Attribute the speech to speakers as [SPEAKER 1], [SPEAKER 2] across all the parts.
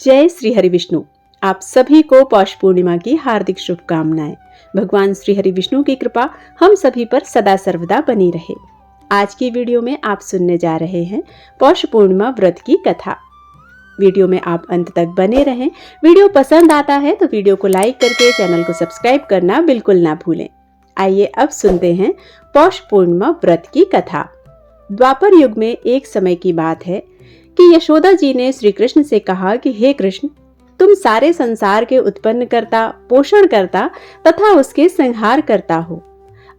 [SPEAKER 1] जय श्री हरि विष्णु। आप सभी को पौष पूर्णिमा की हार्दिक शुभकामनाएं। भगवान श्री हरि विष्णु की कृपा हम सभी पर सदा सर्वदा बनी रहे। आज की वीडियो में आप सुनने जा रहे हैं पौष पूर्णिमा व्रत की कथा। वीडियो में आप अंत तक बने रहें। वीडियो पसंद आता है तो वीडियो को लाइक करके चैनल को सब्सक्राइब करना बिल्कुल ना भूलें। आइए अब सुनते हैं पौष पूर्णिमा व्रत की कथा। द्वापर युग में एक समय की बात है कि यशोदा जी ने श्री कृष्ण से कहा कि हे कृष्ण, तुम सारे संसार के उत्पन्न करता, पोषण करता तथा उसके संहार करता हो।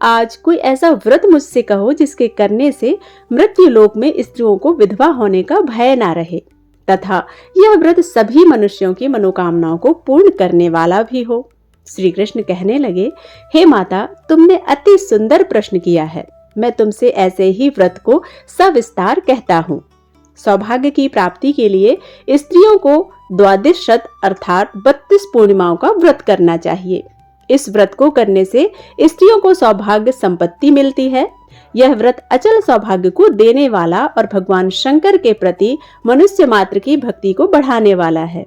[SPEAKER 1] आज कोई ऐसा व्रत मुझसे कहो जिसके करने से मृत्यु लोक में स्त्रियों को विधवा होने का भय ना रहे तथा यह व्रत सभी मनुष्यों की मनोकामनाओं को पूर्ण करने वाला भी हो। श्री कृष्ण कहने लगे, हे माता, तुमने अति सुंदर प्रश्न किया है। मैं तुमसे ऐसे ही व्रत को सविस्तार कहता हूँ। सौभाग्य की प्राप्ति के लिए स्त्रियों को द्वादश शत अर्थात 32 पूर्णिमाओं का व्रत करना चाहिए। इस व्रत को करने से स्त्रियों को सौभाग्य संपत्ति मिलती है। यह व्रत अचल सौभाग्य को देने वाला और भगवान शंकर के प्रति मनुष्य मात्र की भक्ति को बढ़ाने वाला है।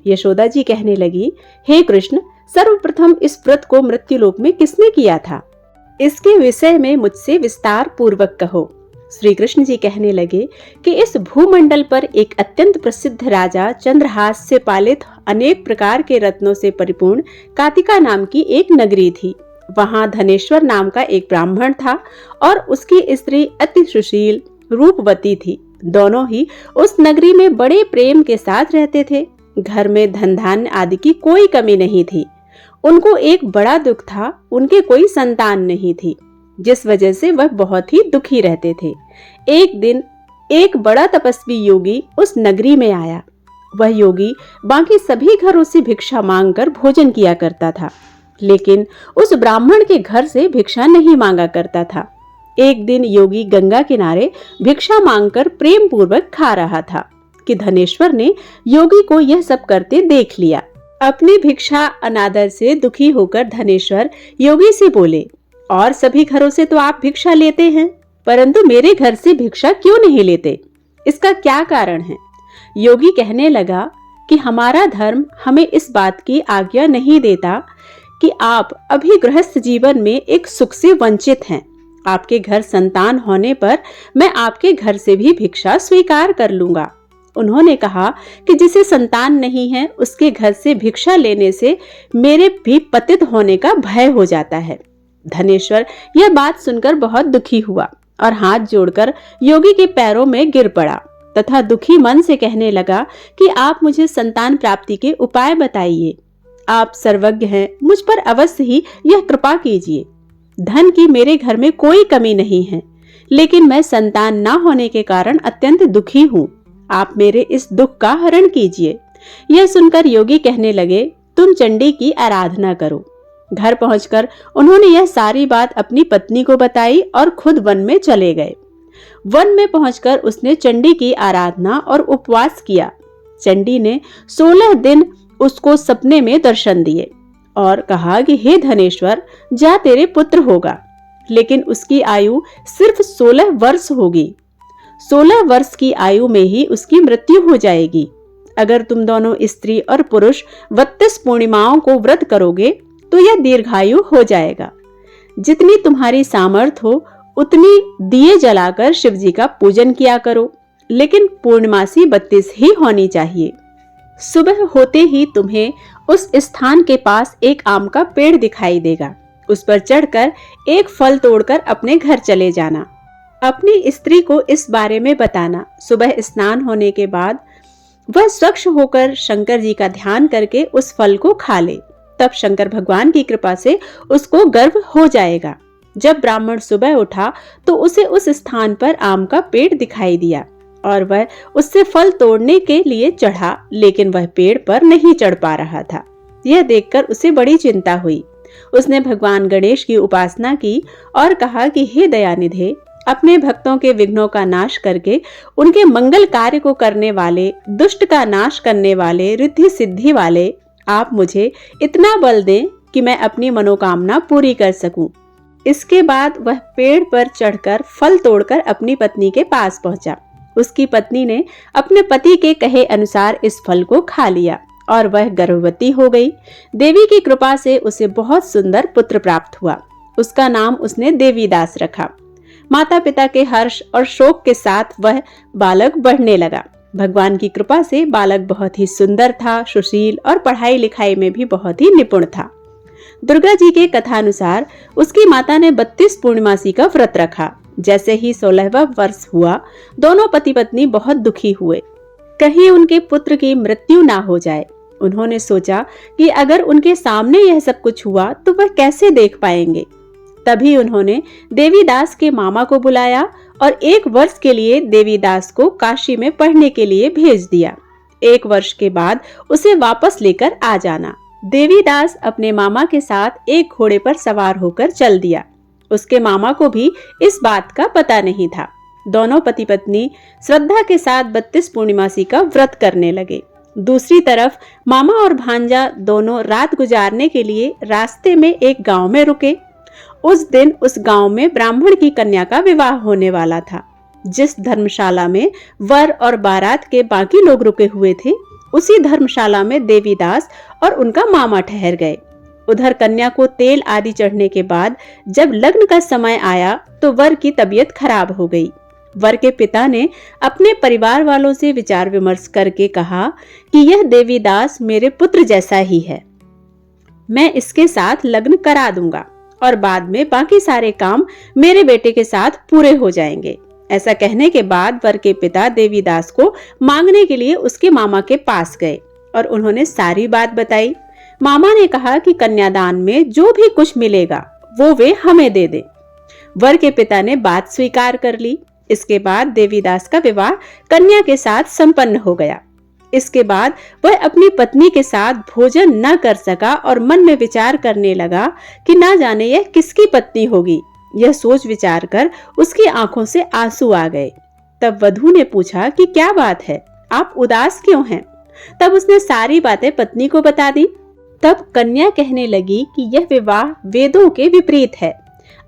[SPEAKER 1] यशोदा जी कहने लगी, हे कृष्ण, सर्वप्रथम इस व्रत को मृत्युलोक में किसने किया था? इसके विषय में मुझसे विस्तार पूर्वक कहो। श्री कृष्ण जी कहने लगे कि इस भूमंडल पर एक अत्यंत प्रसिद्ध राजा चंद्रहास से पालित अनेक प्रकार के रत्नों से परिपूर्ण कातिका नाम की एक नगरी थी। वहां धनेश्वर नाम का एक ब्राह्मण था और उसकी स्त्री अति सुशील रूपवती थी। दोनों ही उस नगरी में बड़े प्रेम के साथ रहते थे। घर में धन धान्य आदि की कोई कमी नहीं थी। उनको एक बड़ा दुख था, उनके कोई संतान नहीं थी, जिस वजह से वह बहुत ही दुखी रहते थे। एक दिन एक बड़ा तपस्वी योगी उस नगरी में आया। वह योगी बाकी सभी घरों से भिक्षा मांगकर भोजन किया करता था, लेकिन उस ब्राह्मण के घर से भिक्षा नहीं मांगा करता था। एक दिन योगी गंगा किनारे भिक्षा मांगकर प्रेम पूर्वक खा रहा था कि धनेश्वर ने योगी को यह सब करते देख लिया। अपनी भिक्षा अनादर से दुखी होकर धनेश्वर योगी से बोले, और सभी घरों से तो आप भिक्षा लेते हैं, परंतु मेरे घर से भिक्षा क्यों नहीं लेते? इसका क्या कारण है? योगी कहने लगा कि हमारा धर्म हमें इस बात की आज्ञा नहीं देता कि आप अभी गृहस्थ जीवन में एक सुख से वंचित हैं। आपके घर संतान होने पर मैं आपके घर से भी भिक्षा स्वीकार कर लूंगा। उन्होंने कहा कि जिसे संतान नहीं है उसके घर से भिक्षा लेने से मेरे भी पतित होने का भय हो जाता है। धनेश्वर यह बात सुनकर बहुत दुखी हुआ और हाथ जोड़कर योगी के पैरों में गिर पड़ा तथा दुखी मन से कहने लगा कि आप मुझे संतान प्राप्ति के उपाय बताइए। आप सर्वज्ञ हैं, मुझ पर अवश्य ही यह कृपा कीजिए। धन की मेरे घर में कोई कमी नहीं है, लेकिन मैं संतान न होने के कारण अत्यंत दुखी हूँ। आप मेरे इस दुख का हरण कीजिए। यह सुनकर योगी कहने लगे, तुम चंडी की आराधना करो। घर पहुंचकर उन्होंने यह सारी बात अपनी पत्नी को बताई और खुद वन में चले गए। वन में पहुंचकर उसने चंडी की आराधना और उपवास किया। चंडी ने 16 दिन उसको सपने में दर्शन दिए और कहा कि हे धनेश्वर, जा तेरे पुत्र होगा, लेकिन उसकी आयु सिर्फ 16 वर्ष होगी। 16 वर्ष की आयु में ही उसकी मृत्यु हो जाएगी। अगर तुम दोनों स्त्री और पुरुष 32 पूर्णिमाओं को व्रत करोगे तो यह दीर्घायु हो जाएगा। जितनी तुम्हारी सामर्थ्य हो उतनी दिए जलाकर शिव जी का पूजन किया करो, लेकिन पूर्णमासी 32 ही होनी चाहिए। सुबह होते ही तुम्हें उस स्थान के पास एक आम का पेड़ दिखाई देगा। उस पर चढ़कर एक फल तोड़कर अपने घर चले जाना। अपनी स्त्री को इस बारे में बताना। सुबह स्नान होने के बाद वह स्वच्छ होकर शंकर जी का ध्यान करके उस फल को खा ले। तब शंकर भगवान की कृपा से उसको गर्भ हो जाएगा। जब ब्राह्मण सुबह उठा तो उसे उस स्थान पर आम का पेड़ दिखाई दिया और वह उससे फल तोड़ने के लिए चढ़ा, लेकिन वह पेड़ पर नहीं चढ़ पा रहा था। यह देखकर उसे बड़ी चिंता हुई। उसने भगवान गणेश की उपासना की और कहा कि हे दयानिधे, अपने भक्तों के विघ्नों का नाश करके उनके मंगल कार्य को करने वाले, दुष्ट का नाश करने वाले, रिद्धि सिद्धि वाले, आप मुझे इतना बल दें कि मैं अपनी मनोकामना पूरी कर सकूं। इसके बाद वह पेड़ पर चढ़कर फल तोड़कर अपनी पत्नी के पास पहुंचा। उसकी पत्नी ने अपने पति के कहे अनुसार इस फल को खा लिया और वह गर्भवती हो गई। देवी की कृपा से उसे बहुत सुंदर पुत्र प्राप्त हुआ। उसका नाम उसने देवीदास रखा। माता पिता के हर्ष और शोक के साथ वह बालक बढ़ने लगा। भगवान की कृपा से बालक बहुत ही सुंदर था, सुशील और पढ़ाई लिखाई में भी बहुत ही निपुण था। दुर्गा जी के कथानुसार उसकी माता ने 32 पूर्णिमासी का व्रत रखा। जैसे ही 16वां वर्ष हुआ, दोनों पति पत्नी बहुत दुखी हुए, कहीं उनके पुत्र की मृत्यु ना हो जाए। उन्होंने सोचा कि अगर उनके सामने यह सब कुछ हुआ तो वह कैसे देख पाएंगे। तभी उन्होंने देवीदास के मामा को बुलाया और 1 वर्ष के लिए देवीदास को काशी में पढ़ने के लिए भेज दिया। 1 वर्ष के बाद उसे वापस लेकर आ जाना। देवीदास अपने मामा के साथ एक घोड़े पर सवार होकर चल दिया। उसके मामा को भी इस बात का पता नहीं था। दोनों पति पत्नी श्रद्धा के साथ 32 पूर्णिमासी का व्रत करने लगे। दूसरी तरफ मामा और भांजा दोनों रात गुजारने के लिए रास्ते में एक गांव में रुके। उस दिन उस गांव में ब्राह्मण की कन्या का विवाह होने वाला था। जिस धर्मशाला में वर और बारात के बाकी लोग रुके हुए थे, उसी धर्मशाला में देवीदास और उनका मामा ठहर गए। उधर कन्या को तेल आदि चढ़ने के बाद जब लग्न का समय आया तो वर की तबीयत खराब हो गई। वर के पिता ने अपने परिवार वालों से विचार विमर्श करके कहा कि यह देवीदास मेरे पुत्र जैसा ही है, मैं इसके साथ लग्न करा दूंगा और बाद में बाकी सारे काम मेरे बेटे के साथ पूरे हो जाएंगे। ऐसा कहने के बाद वर के पिता देवीदास को मांगने के लिए उसके मामा के पास गए और उन्होंने सारी बात बताई। मामा ने कहा कि कन्यादान में जो भी कुछ मिलेगा वो वे हमें दे दे। वर के पिता ने बात स्वीकार कर ली। इसके बाद देवीदास का विवाह कन्या के साथ संपन्न हो गया। इसके बाद वह अपनी पत्नी के साथ भोजन न कर सका और मन में विचार करने लगा कि ना जाने यह किसकी पत्नी होगी। यह सोच विचार कर उसकी आंखों से आंसू आ गए। तब वधू ने पूछा कि क्या बात है, आप उदास क्यों हैं? तब उसने सारी बातें पत्नी को बता दी। तब कन्या कहने लगी कि यह विवाह वेदों के विपरीत है।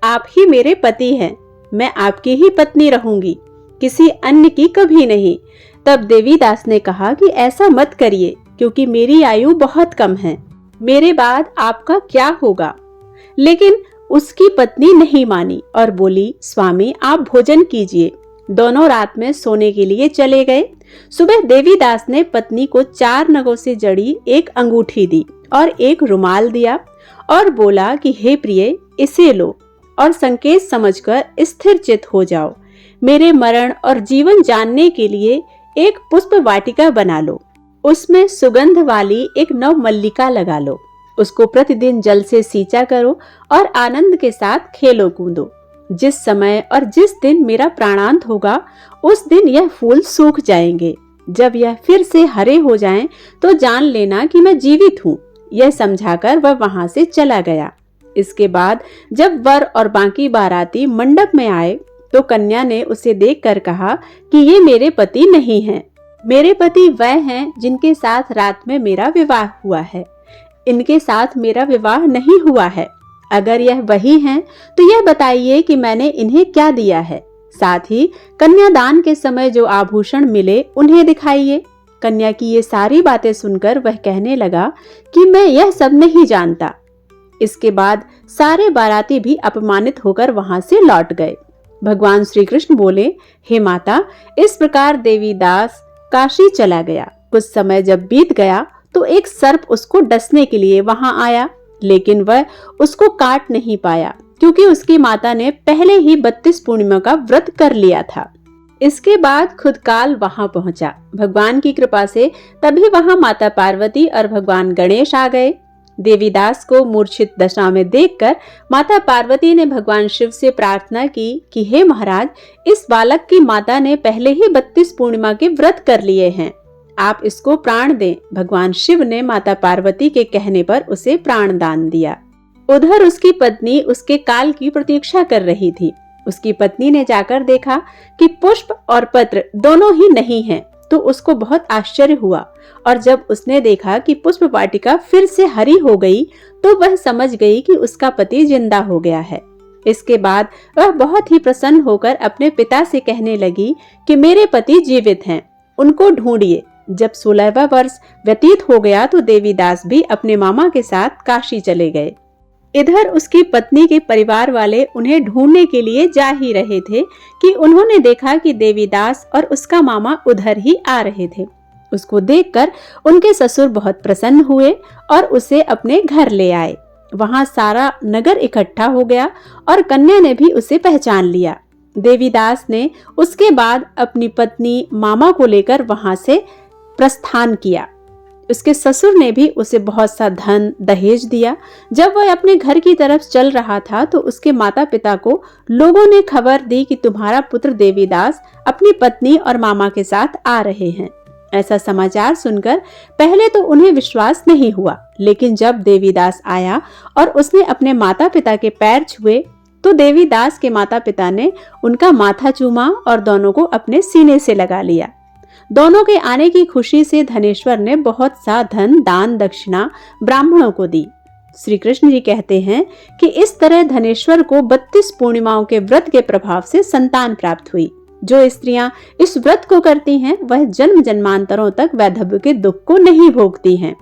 [SPEAKER 1] आप ही मेरे पति हैं, मैं आपकी ही पत्नी रहूंगी, किसी अन्य की कभी नहीं। तब देवीदास ने कहा कि ऐसा मत करिए, क्योंकि मेरी आयु बहुत कम है, मेरे बाद आपका क्या होगा। लेकिन उसकी पत्नी नहीं मानी और बोली, स्वामी आप भोजन कीजिए। दोनों रात में सोने के लिए चले गए। सुबह देवीदास ने पत्नी को 4 नगों से जड़ी एक अंगूठी दी और एक रुमाल दिया और बोला कि हे प्रिय, इसे लो और संकेत समझकर स्थिर चित हो जाओ। मेरे मरण और जीवन जानने के लिए एक पुष्प वाटिका बना लो, उसमें सुगंध वाली एक नव मल्लिका लगा लो, उसको प्रतिदिन जल से सींचा करो और आनंद के साथ खेलो कूदो। जिस समय और जिस दिन मेरा प्राणांत होगा उस दिन यह फूल सूख जाएंगे। जब यह फिर से हरे हो जाएं तो जान लेना कि मैं जीवित हूँ। यह समझाकर वह वहां से चला गया। इसके बाद जब वर और बाकी बाराती मंडप में आए तो कन्या ने उसे देखकर कहा कि ये मेरे पति नहीं हैं। मेरे पति वह हैं जिनके साथ रात में मेरा विवाह हुआ है। इनके साथ मेरा विवाह नहीं हुआ है। अगर यह वही हैं तो यह बताइए कि मैंने इन्हें क्या दिया है। साथ ही कन्यादान के समय जो आभूषण मिले उन्हें दिखाइए। कन्या की ये सारी बातें सुनकर वह कहने लगा कि मैं यह सब नहीं जानता। इसके बाद सारे बाराती भी अपमानित होकर वहां से लौट गए। भगवान श्री कृष्ण बोले, हे माता, इस प्रकार देवीदास काशी चला गया। कुछ समय जब बीत गया तो एक सर्प उसको डसने के लिए वहां आया, लेकिन वह उसको काट नहीं पाया क्योंकि उसकी माता ने पहले ही 32 पूर्णिमा का व्रत कर लिया था। इसके बाद खुद काल वहां पहुंचा। भगवान की कृपा से तभी वहां माता पार्वती और भगवान गणेश आ गए। देवीदास को मूर्छित दशा में देखकर माता पार्वती ने भगवान शिव से प्रार्थना की कि हे महाराज, इस बालक की माता ने पहले ही 32 पूर्णिमा के व्रत कर लिए हैं, आप इसको प्राण दें। भगवान शिव ने माता पार्वती के कहने पर उसे प्राण दान दिया। उधर उसकी पत्नी उसके काल की प्रतीक्षा कर रही थी। उसकी पत्नी ने जाकर देखा कि पुष्प और पत्र दोनों ही नहीं हैं, तो उसको बहुत आश्चर्य हुआ और जब उसने देखा कि पुष्प वाटिका फिर से हरी हो गई तो वह समझ गई कि उसका पति जिंदा हो गया है। इसके बाद वह बहुत ही प्रसन्न होकर अपने पिता से कहने लगी कि मेरे पति जीवित हैं, उनको ढूंढिए। जब 16वां वर्ष व्यतीत हो गया तो देवीदास भी अपने मामा के साथ काशी चले गए। इधर उसकी पत्नी के परिवार वाले उन्हें ढूंढने के लिए जा ही रहे थे कि उन्होंने देखा कि देवीदास और उसका मामा उधर ही आ रहे थे। उसको देखकर उनके ससुर बहुत प्रसन्न हुए और उसे अपने घर ले आए। वहां सारा नगर इकट्ठा हो गया और कन्या ने भी उसे पहचान लिया। देवीदास ने उसके बाद अपनी पत्नी मामा को लेकर वहां से प्रस्थान किया। उसके ससुर ने भी उसे बहुत सा धन दहेज दिया। जब वह अपने घर की तरफ चल रहा था तो उसके माता पिता को लोगों ने खबर दी कि तुम्हारा पुत्र देवीदास अपनी पत्नी और मामा के साथ आ रहे हैं। ऐसा समाचार सुनकर पहले तो उन्हें विश्वास नहीं हुआ, लेकिन जब देवीदास आया और उसने अपने माता पिता के पैर छुए तो देवीदास के माता पिता ने उनका माथा चूमा और दोनों को अपने सीने से लगा लिया। दोनों के आने की खुशी से धनेश्वर ने बहुत सा धन दान दक्षिणा ब्राह्मणों को दी। श्री कृष्ण जी कहते हैं कि इस तरह धनेश्वर को 32 पूर्णिमाओं के व्रत के प्रभाव से संतान प्राप्त हुई। जो स्त्रियां इस व्रत को करती हैं वह जन्म जन्मांतरों तक वैधव्य के दुख को नहीं भोगती हैं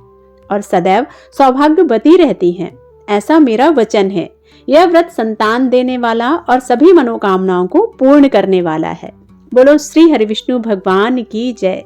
[SPEAKER 1] और सदैव सौभाग्यवती रहती हैं। ऐसा मेरा वचन है। यह व्रत संतान देने वाला और सभी मनोकामनाओं को पूर्ण करने वाला है। बोलो श्री हरिविष्णु भगवान की जय।